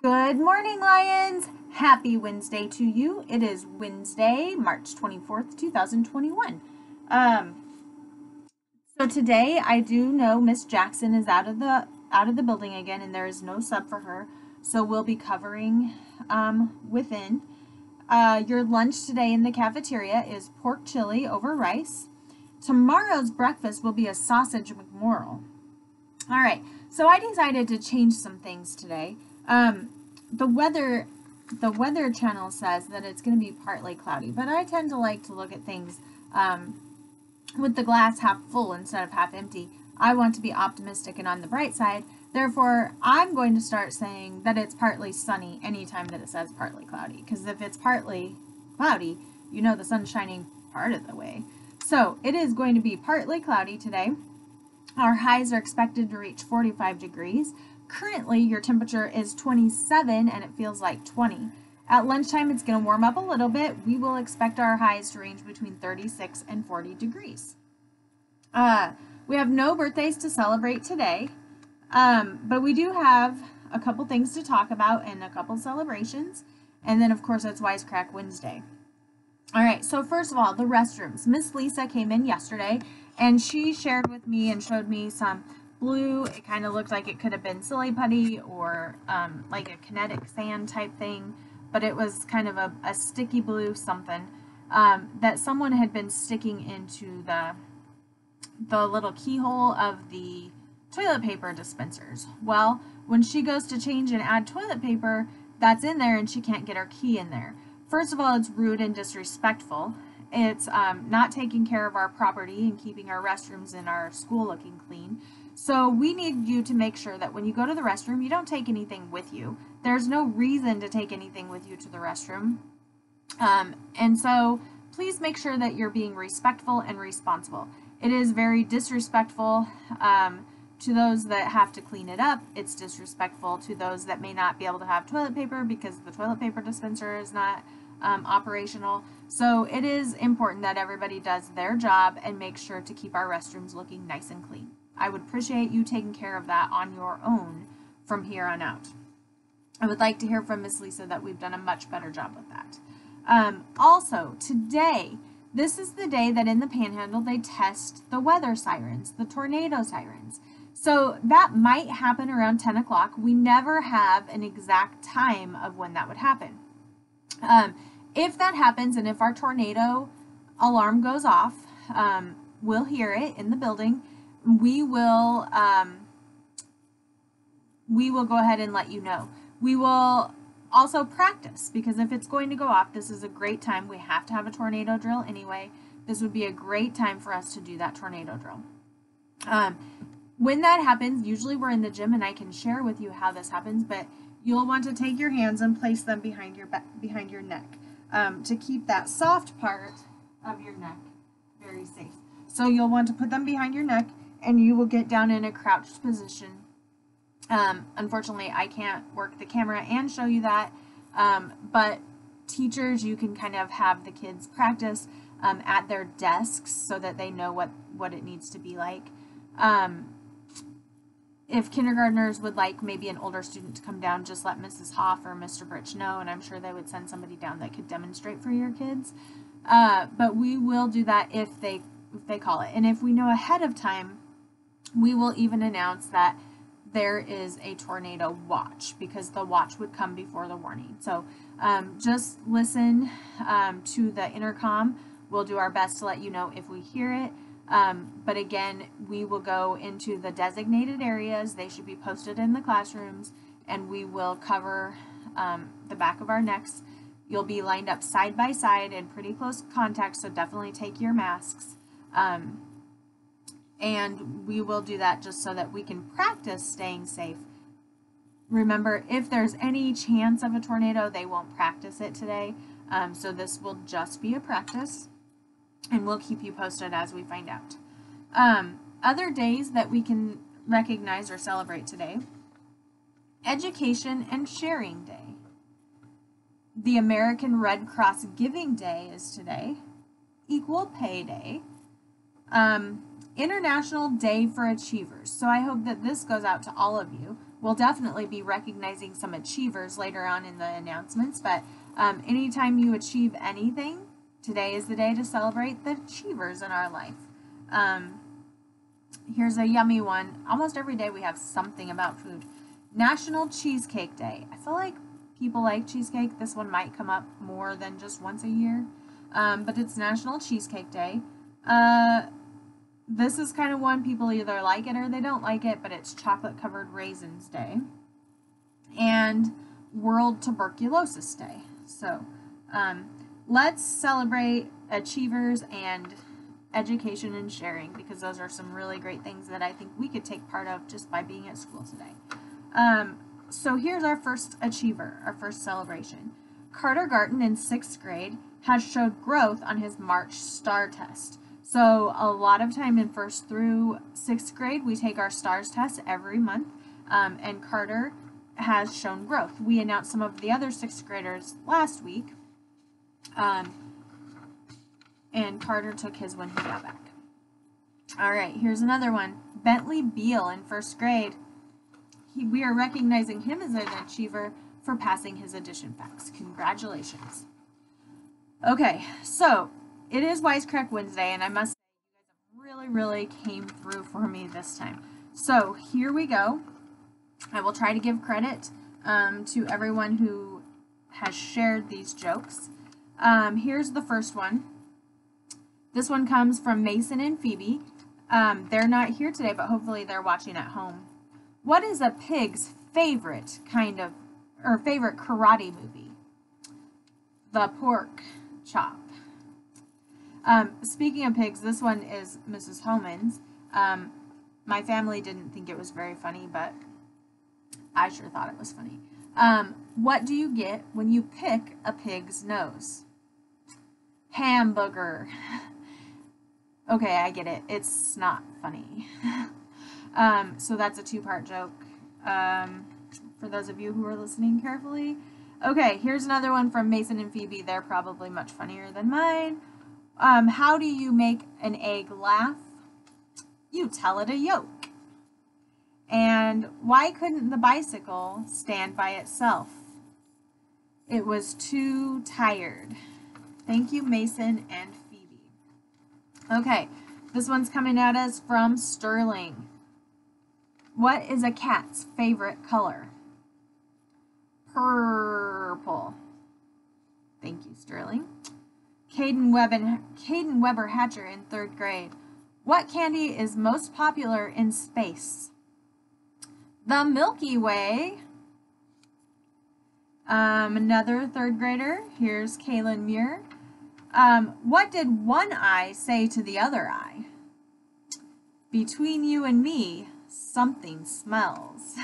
Good morning, Lions! Happy Wednesday to you. It is Wednesday, March 24th, 2021. So today I do know Miss Jackson is out of the building again, and there is no sub for her. So we'll be covering within. Your lunch today in the cafeteria is pork chili over rice. Tomorrow's breakfast will be a sausage McMorrow. All right, so I decided to change some things today. The weather channel says that it's going to be partly cloudy, but I tend to like to look at things with the glass half full instead of half empty. I want to be optimistic and on the bright side. Therefore, I'm going to start saying that it's partly sunny anytime that it says partly cloudy, because if it's partly cloudy, you know the sun's shining part of the way. So it is going to be partly cloudy today. Our highs are expected to reach 45 degrees. Currently, your temperature is 27 and it feels like 20. At lunchtime, it's going to warm up a little bit. We will expect our highs to range between 36 and 40 degrees. We have no birthdays to celebrate today, but we do have a couple things to talk about and a couple celebrations. And then, of course, it's Wisecrack Wednesday. All right, so first of all, the restrooms. Miss Lisa came in yesterday and she shared with me and showed me some blue. It kind of looked like it could have been silly putty or like a kinetic sand type thing, but it was kind of a sticky blue something that someone had been sticking into the little keyhole of the toilet paper dispensers. Well, when she goes to change and add toilet paper, that's in there and she can't get her key in there. First of all, it's rude and disrespectful. It's not taking care of our property and keeping our restrooms in our school looking clean. So we need you to make sure that when you go to the restroom, you don't take anything with you. There's no reason to take anything with you to the restroom. And so please make sure that you're being respectful and responsible. It is very disrespectful to those that have to clean it up. It's disrespectful to those that may not be able to have toilet paper because the toilet paper dispenser is not operational. So it is important that everybody does their job and make sure to keep our restrooms looking nice and clean. I would appreciate you taking care of that on your own from here on out. I would like to hear from Miss Lisa that we've done a much better job with that. Also, today, this is the day that in the Panhandle they test the weather sirens, the tornado sirens. So that might happen around 10 o'clock. We never have an exact time of when that would happen. If that happens and if our tornado alarm goes off, we'll hear it in the building. We will go ahead and let you know. We will also practice, because if it's going to go off, this is a great time. We have to have a tornado drill anyway. This would be a great time for us to do that tornado drill. When that happens, usually we're in the gym and I can share with you how this happens, but you'll want to take your hands and place them behind your neck to keep that soft part of your neck very safe. So you'll want to put them behind your neck and you will get down in a crouched position. Unfortunately, I can't work the camera and show you that, but teachers, you can kind of have the kids practice at their desks so that they know what it needs to be like. If kindergartners would like maybe an older student to come down, just let Mrs. Hoff or Mr. Birch know, and I'm sure they would send somebody down that could demonstrate for your kids. But we will do that if they call it. And if we know ahead of time, we will even announce that there is a tornado watch, because the watch would come before the warning. So just listen to the intercom. We'll do our best to let you know if we hear it. But again, we will go into the designated areas. They should be posted in the classrooms, and we will cover the back of our necks. You'll be lined up side by side in pretty close contact, so definitely take your masks. And we will do that just so that we can practice staying safe. Remember, if there's any chance of a tornado, they won't practice it today. So this will just be a practice, and we'll keep you posted as we find out. Other days that we can recognize or celebrate today: Education and Sharing Day. The American Red Cross Giving Day is today. Equal Pay Day. International Day for Achievers. So I hope that this goes out to all of you. we'll definitely be recognizing some achievers later on in the announcements, but anytime you achieve anything, today is the day to celebrate the achievers in our life. Here's a yummy one. Almost every day we have something about food. National Cheesecake Day. I feel like people like cheesecake. This one might come up more than just once a year, but it's National Cheesecake Day. This is kind of one people either like it or they don't like it, but it's Chocolate Covered Raisins Day. And World Tuberculosis Day. So let's celebrate achievers and education and sharing, because those are some really great things that I think we could take part of just by being at school today. So here's our first achiever, our first celebration. Carter Garton in 6th grade has showed growth on his March STAR test. So a lot of time in 1st through 6th grade, we take our STARS test every month, and Carter has shown growth. We announced some of the other 6th graders last week, and Carter took his when he got back. All right, here's another one. Bentley Beal in 1st grade. We are recognizing him as an achiever for passing his addition facts. Congratulations. Okay, so it is Wisecrack Wednesday, and I must say you guys really came through for me this time. So here we go. I will try to give credit to everyone who has shared these jokes. Here's the first one. This one comes from Mason and Phoebe. They're not here today, but hopefully they're watching at home. What is a pig's favorite favorite karate movie? The Pork Chop. Speaking of pigs, this one is Mrs. Homan's. My family didn't think it was very funny, but I sure thought it was funny. What do you get when you pick a pig's nose? Hamburger. Okay, I get it. It's not funny. So that's a two-part joke, for those of you who are listening carefully. Okay, here's another one from Mason and Phoebe. They're probably much funnier than mine. How do you make an egg laugh? You tell it a yolk. And why couldn't the bicycle stand by itself? It was too tired. Thank you, Mason and Phoebe. Okay, this one's coming at us from Sterling. What is a cat's favorite color? Purple. Thank you, Sterling. Caden Weber Hatcher in 3rd grade. What candy is most popular in space? The Milky Way. Another 3rd grader. Here's Kaylin Muir. What did one eye say to the other eye? Between you and me, something smells.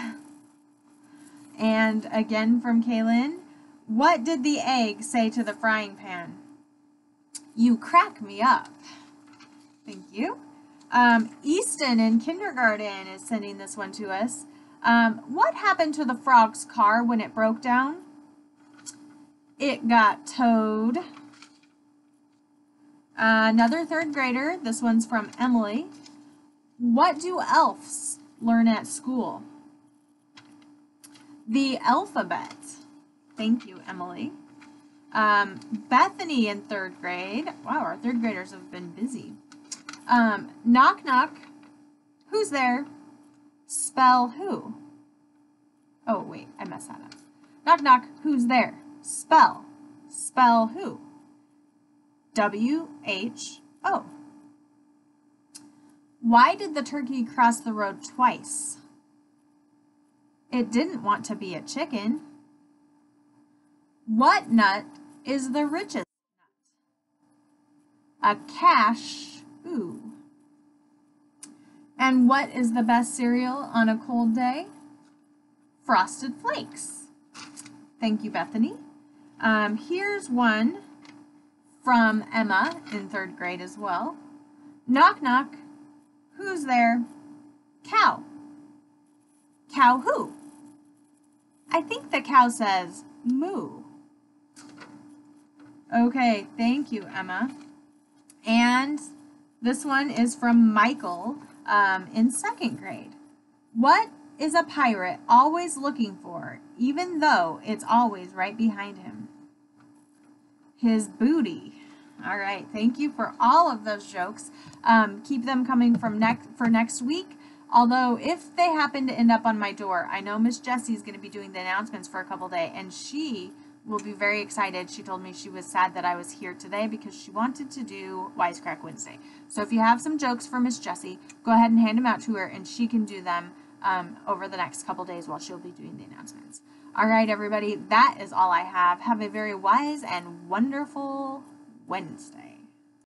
And again from Kaylin. What did the egg say to the frying pan? You crack me up. Thank you. Easton in kindergarten is sending this one to us. What happened to the frog's car when it broke down? It got towed. Another 3rd grader. This one's from Emily. What do elves learn at school? The alphabet. Thank you, Emily. Bethany in 3rd grade. Wow, our 3rd graders have been busy. Knock, knock. Who's there? Spell who? Oh, wait, I messed that up. Knock, knock. Who's there? Spell. Spell who? W-H-O. Why did the turkey cross the road twice? It didn't want to be a chicken. What nut is the richest nut? A cashew. And what is the best cereal on a cold day? Frosted Flakes. Thank you, Bethany. Here's one from Emma in 3rd grade as well. Knock, knock. Who's there? Cow. Cow who? I think the cow says moo. Okay, thank you, Emma. And this one is from Michael in 2nd grade. What is a pirate always looking for, even though it's always right behind him? His booty. All right, thank you for all of those jokes. Keep them coming from next week. Although, if they happen to end up on my door, I know Miss Jessie is going to be doing the announcements for a couple days, and she will be very excited. She told me she was sad that I was here today because she wanted to do Wisecrack Wednesday. So if you have some jokes for Miss Jessie, go ahead and hand them out to her, and she can do them over the next couple days while she'll be doing the announcements. All right, everybody, that is all I have. Have a very wise and wonderful Wednesday.